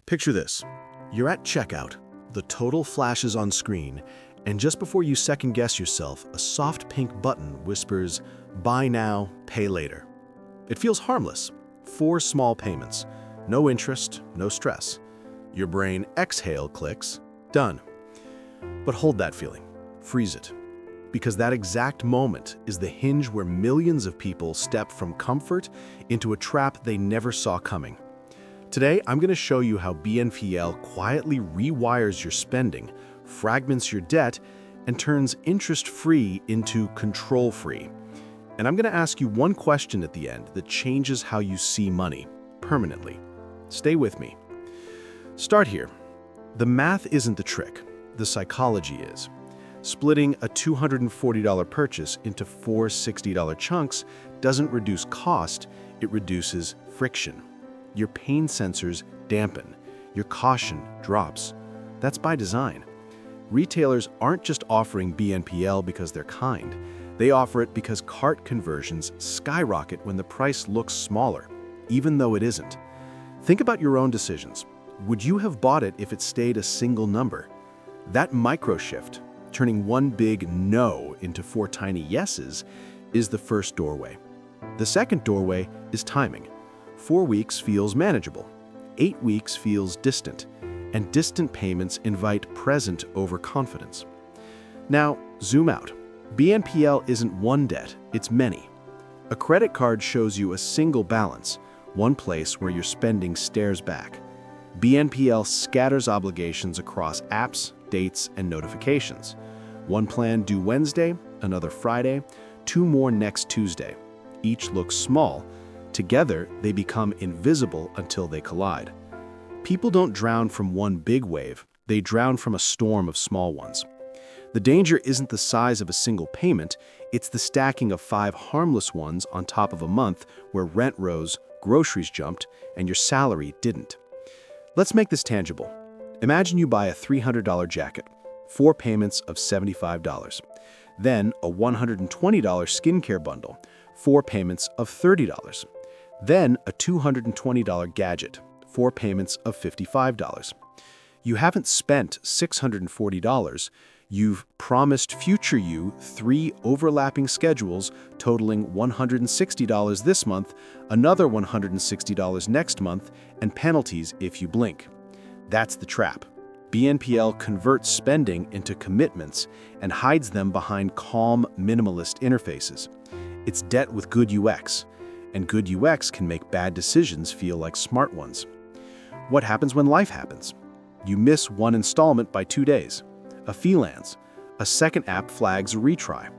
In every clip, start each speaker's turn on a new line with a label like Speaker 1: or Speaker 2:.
Speaker 1: Picture this. You're at checkout, the total flashes on screen, and just before you second-guess yourself, a soft pink button whispers, "Buy now, pay later." It feels harmless. 4 small payments. No interest, no stress. Your brain exhale clicks, done. But hold that feeling. Freeze it. Because that exact moment is the hinge where millions of people step from comfort into a trap they never saw coming. Today, I'm going to show you how BNPL quietly rewires your spending, fragments your debt, and turns interest-free into control-free. And I'm going to ask you one question at the end that changes how you see money, permanently. Stay with me. Start here. The math isn't the trick. The psychology is. Splitting a $240 purchase into 4 $60 chunks doesn't reduce cost, it reduces friction. Your pain sensors dampen, your caution drops. That's by design. Retailers aren't just offering BNPL because they're kind. They offer it because cart conversions skyrocket when the price looks smaller, even though it isn't. Think about your own decisions. Would you have bought it if it stayed a single number? That micro shift, turning one big no into 4 tiny yeses, is the first doorway. The second doorway is timing. 4 weeks feels manageable. 8 weeks feels distant, and distant payments invite present over confidence. Now, zoom out. BNPL isn't one debt, it's many. A credit card shows you a single balance, one place where your spending stares back. BNPL scatters obligations across apps, dates, and notifications. One plan due Wednesday, another Friday, 2 more next Tuesday. Each looks small. Together, they become invisible until they collide. People don't drown from one big wave, they drown from a storm of small ones. The danger isn't the size of a single payment, it's the stacking of 5 harmless ones on top of a month where rent rose, groceries jumped, and your salary didn't. Let's make this tangible. Imagine you buy a $300 jacket, 4 payments of $75. Then a $120 skincare bundle, 4 payments of $30. Then a $220 gadget, 4 payments of $55. You haven't spent $640, you've promised future you 3 overlapping schedules totaling $160 this month, another $160 next month, and penalties if you blink. That's the trap. BNPL converts spending into commitments and hides them behind calm, minimalist interfaces. It's debt with good UX, and good UX can make bad decisions feel like smart ones. What happens when life happens? You miss one installment by 2 days. A fee lands. A second app flags a retry.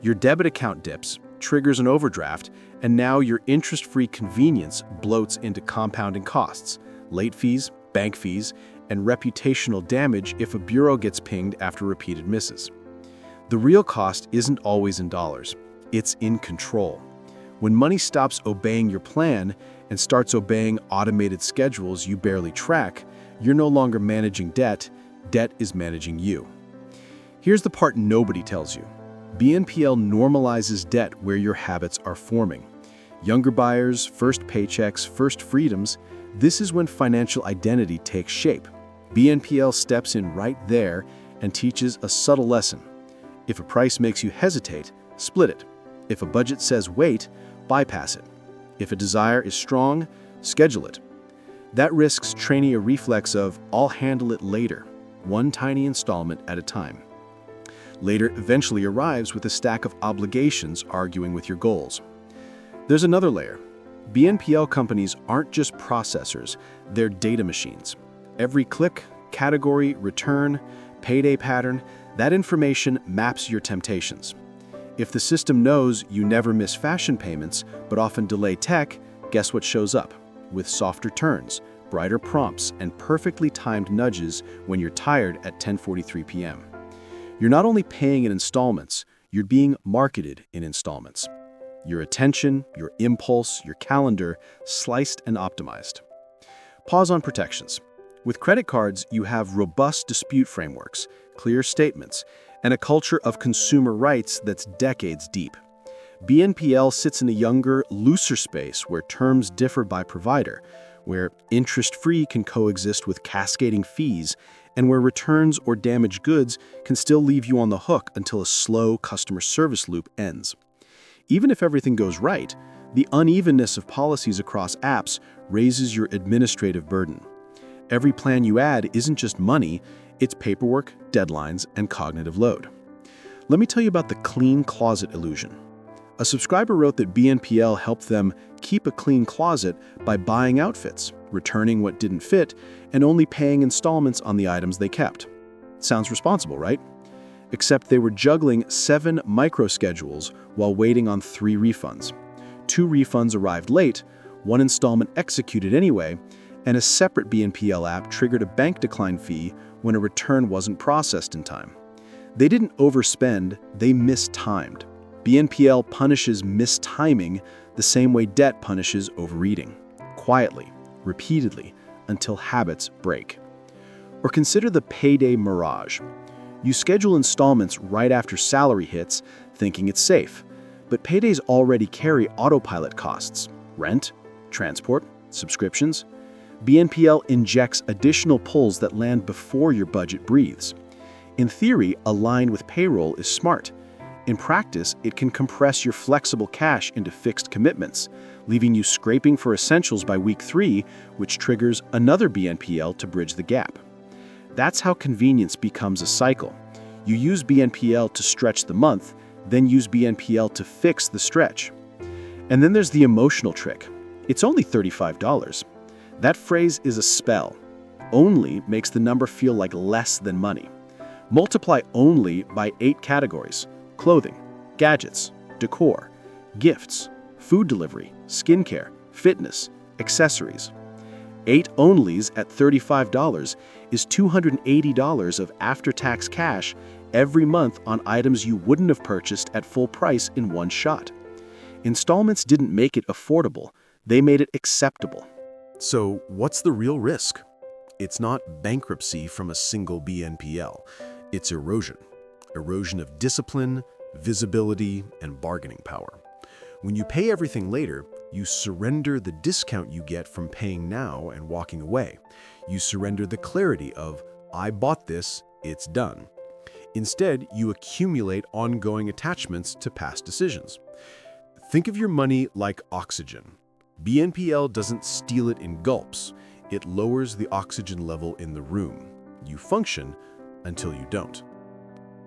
Speaker 1: Your debit account dips, triggers an overdraft, and now your interest-free convenience bloats into compounding costs, late fees, bank fees, and reputational damage if a bureau gets pinged after repeated misses. The real cost isn't always in dollars. It's in control. When money stops obeying your plan and starts obeying automated schedules you barely track, you're no longer managing debt, debt is managing you. Here's the part nobody tells you. BNPL normalizes debt where your habits are forming. Younger buyers, first paychecks, first freedoms, this is when financial identity takes shape. BNPL steps in right there and teaches a subtle lesson. If a price makes you hesitate, split it. If a budget says wait, bypass it. If a desire is strong, schedule it. That risks training a reflex of, I'll handle it later, one tiny installment at a time. Later eventually arrives with a stack of obligations arguing with your goals. There's another layer. BNPL companies aren't just processors, they're data machines. Every click, category, return, payday pattern, that information maps your temptations. If the system knows you never miss fashion payments, but often delay tech, guess what shows up? With softer turns, brighter prompts, and perfectly timed nudges when you're tired at 10:43 p.m. You're not only paying in installments, you're being marketed in installments. Your attention, your impulse, your calendar, sliced and optimized. Pause on protections. With credit cards, you have robust dispute frameworks, clear statements, and a culture of consumer rights that's decades deep. BNPL sits in a younger, looser space where terms differ by provider, where interest-free can coexist with cascading fees, and where returns or damaged goods can still leave you on the hook until a slow customer service loop ends. Even if everything goes right, the unevenness of policies across apps raises your administrative burden. Every plan you add isn't just money, it's paperwork, deadlines, and cognitive load. Let me tell you about the clean closet illusion. A subscriber wrote that BNPL helped them keep a clean closet by buying outfits, returning what didn't fit, and only paying installments on the items they kept. Sounds responsible, right? Except they were juggling 7 micro-schedules while waiting on 3 refunds. 2 refunds arrived late, 1 installment executed anyway, and a separate BNPL app triggered a bank decline fee when a return wasn't processed in time. They didn't overspend, they mistimed. BNPL punishes mistiming the same way debt punishes overeating. Quietly, repeatedly, until habits break. Or consider the payday mirage. You schedule installments right after salary hits, thinking it's safe. But paydays already carry autopilot costs: rent, transport, subscriptions. BNPL injects additional pulls that land before your budget breathes. In theory, a line with payroll is smart. In practice, it can compress your flexible cash into fixed commitments, leaving you scraping for essentials by week 3, which triggers another BNPL to bridge the gap. That's how convenience becomes a cycle. You use BNPL to stretch the month, then use BNPL to fix the stretch. And then there's the emotional trick. It's only $35. That phrase is a spell. Only makes the number feel like less than money. Multiply only by 8 categories: clothing, gadgets, decor, gifts, food delivery, skincare, fitness, accessories. 8 onlys at $35 is $280 of after-tax cash every month on items you wouldn't have purchased at full price in one shot. Installments didn't make it affordable, they made it acceptable.
Speaker 2: So what's the real risk? It's not bankruptcy from a single BNPL. It's erosion. Erosion of discipline, visibility, and bargaining power. When you pay everything later, you surrender the discount you get from paying now and walking away. You surrender the clarity of, I bought this, it's done. Instead, you accumulate ongoing attachments to past decisions. Think of your money like oxygen. BNPL doesn't steal it in gulps. It lowers the oxygen level in the room. You function until you don't.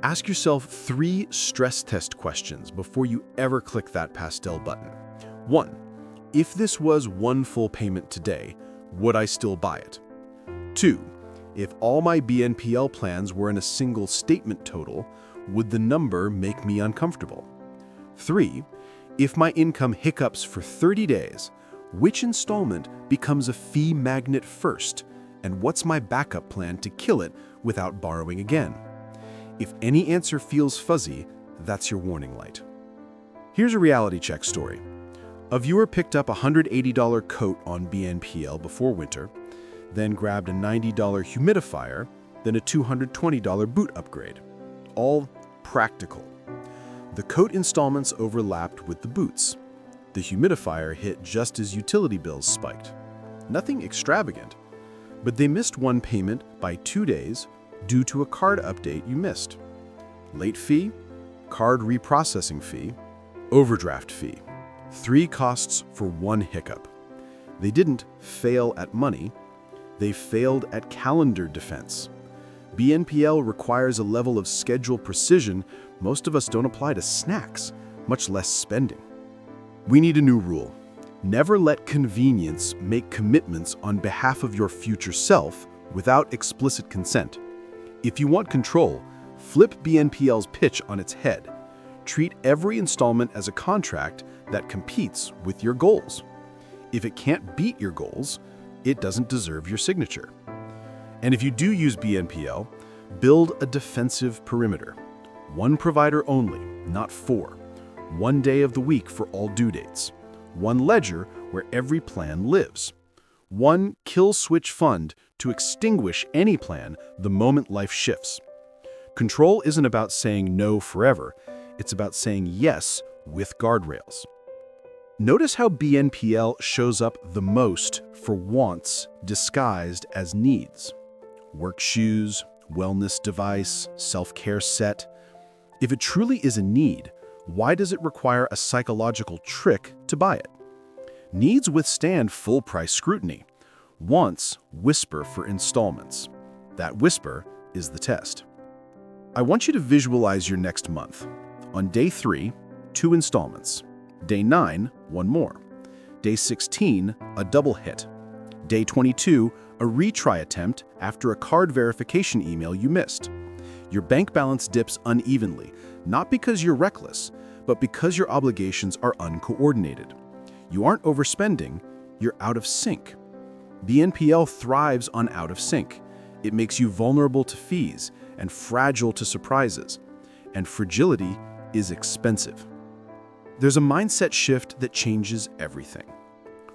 Speaker 2: Ask yourself 3 stress test questions before you ever click that pastel button. 1. If this was one full payment today, would I still buy it? 2. If all my BNPL plans were in a single statement total, would the number make me uncomfortable? 3. If my income hiccups for 30 days, which installment becomes a fee magnet first, and what's my backup plan to kill it without borrowing again? If any answer feels fuzzy, that's your warning light. Here's a reality check story. A viewer picked up a $180 coat on BNPL before winter, then grabbed a $90 humidifier, then a $220 boot upgrade. All practical. The coat installments overlapped with the boots. The humidifier hit just as utility bills spiked. Nothing extravagant, but they missed one payment by 2 days due to a card update you missed. Late fee, card reprocessing fee, overdraft fee. 3 costs for one hiccup. They didn't fail at money, they failed at calendar defense. BNPL requires a level of schedule precision most of us don't apply to snacks, much less spending. We need a new rule. Never let convenience make commitments on behalf of your future self without explicit consent. If you want control, flip BNPL's pitch on its head. Treat every installment as a contract that competes with your goals. If it can't beat your goals, it doesn't deserve your signature. And if you do use BNPL, build a defensive perimeter. One provider only, not 4. One day of the week for all due dates. One ledger where every plan lives. One kill switch fund to extinguish any plan the moment life shifts. Control isn't about saying no forever, it's about saying yes with guardrails.
Speaker 1: Notice how BNPL shows up the most for wants disguised as needs. Work shoes, wellness device, self-care set. If it truly is a need, why does it require a psychological trick to buy it? Needs withstand full-price scrutiny. Wants whisper for installments. That whisper is the test. I want you to visualize your next month. On day 3, 2 installments. Day 9, 1 more. Day 16, a double hit. Day 22, a retry attempt after a card verification email you missed. Your bank balance dips unevenly, not because you're reckless, but because your obligations are uncoordinated. You aren't overspending, you're out of sync. BNPL thrives on out of sync. It makes you vulnerable to fees and fragile to surprises. And fragility is expensive. There's a mindset shift that changes everything.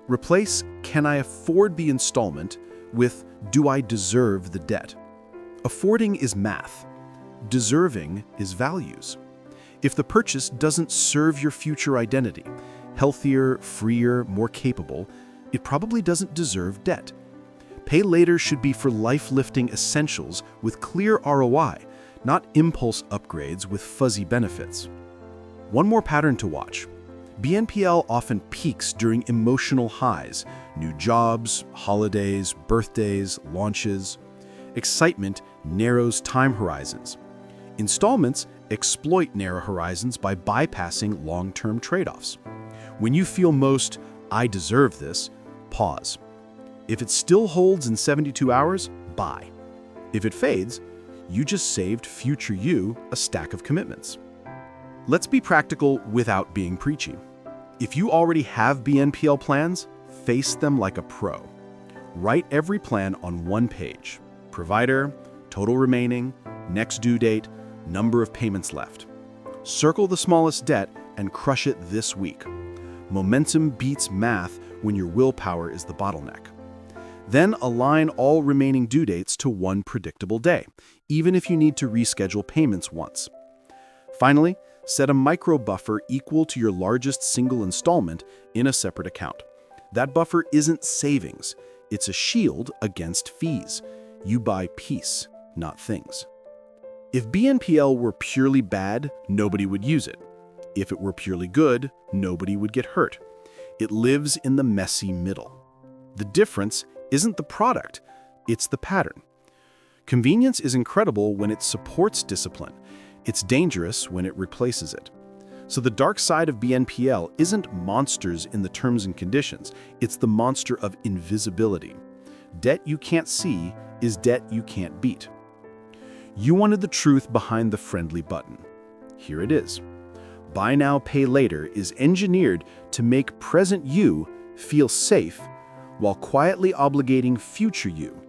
Speaker 1: Replace "can I afford the installment" with "do I deserve the debt?" Affording is math. Deserving is values. If the purchase doesn't serve your future identity, healthier, freer, more capable, it probably doesn't deserve debt. Pay later should be for life-lifting essentials with clear ROI, not impulse upgrades with fuzzy benefits. One more pattern to watch. BNPL often peaks during emotional highs, new jobs, holidays, birthdays, launches. Excitement narrows time horizons. Installments exploit narrow horizons by bypassing long-term trade-offs. When you feel most, "I deserve this," pause. If it still holds in 72 hours, buy. If it fades, you just saved future you a stack of commitments. Let's be practical without being preachy. If you already have BNPL plans, face them like a pro. Write every plan on one page. Provider, total remaining, next due date, number of payments left. Circle the smallest debt and crush it this week. Momentum beats math when your willpower is the bottleneck. Then align all remaining due dates to one predictable day, even if you need to reschedule payments once. Finally, set a micro buffer equal to your largest single installment in a separate account. That buffer isn't savings, it's a shield against fees. You buy peace, not things. If BNPL were purely bad, nobody would use it. If it were purely good, nobody would get hurt. It lives in the messy middle. The difference isn't the product, it's the pattern. Convenience is incredible when it supports discipline. It's dangerous when it replaces it. So the dark side of BNPL isn't monsters in the terms and conditions, it's the monster of invisibility. Debt you can't see is debt you can't beat. You wanted the truth behind the friendly button. Here it is. Buy now, pay later is engineered to make present you feel safe while quietly obligating future you.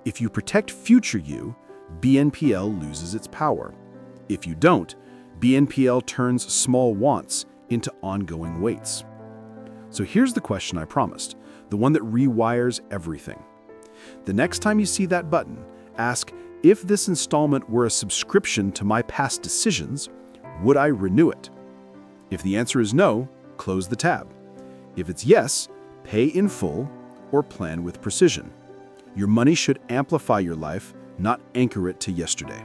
Speaker 1: If you protect future you, BNPL loses its power. If you don't, BNPL turns small wants into ongoing waits. So here's the question I promised, the one that rewires everything. The next time you see that button, ask, if this installment were a subscription to my past decisions, would I renew it? If the answer is no, close the tab. If it's yes, pay in full or plan with precision. Your money should amplify your life, not anchor it to yesterday.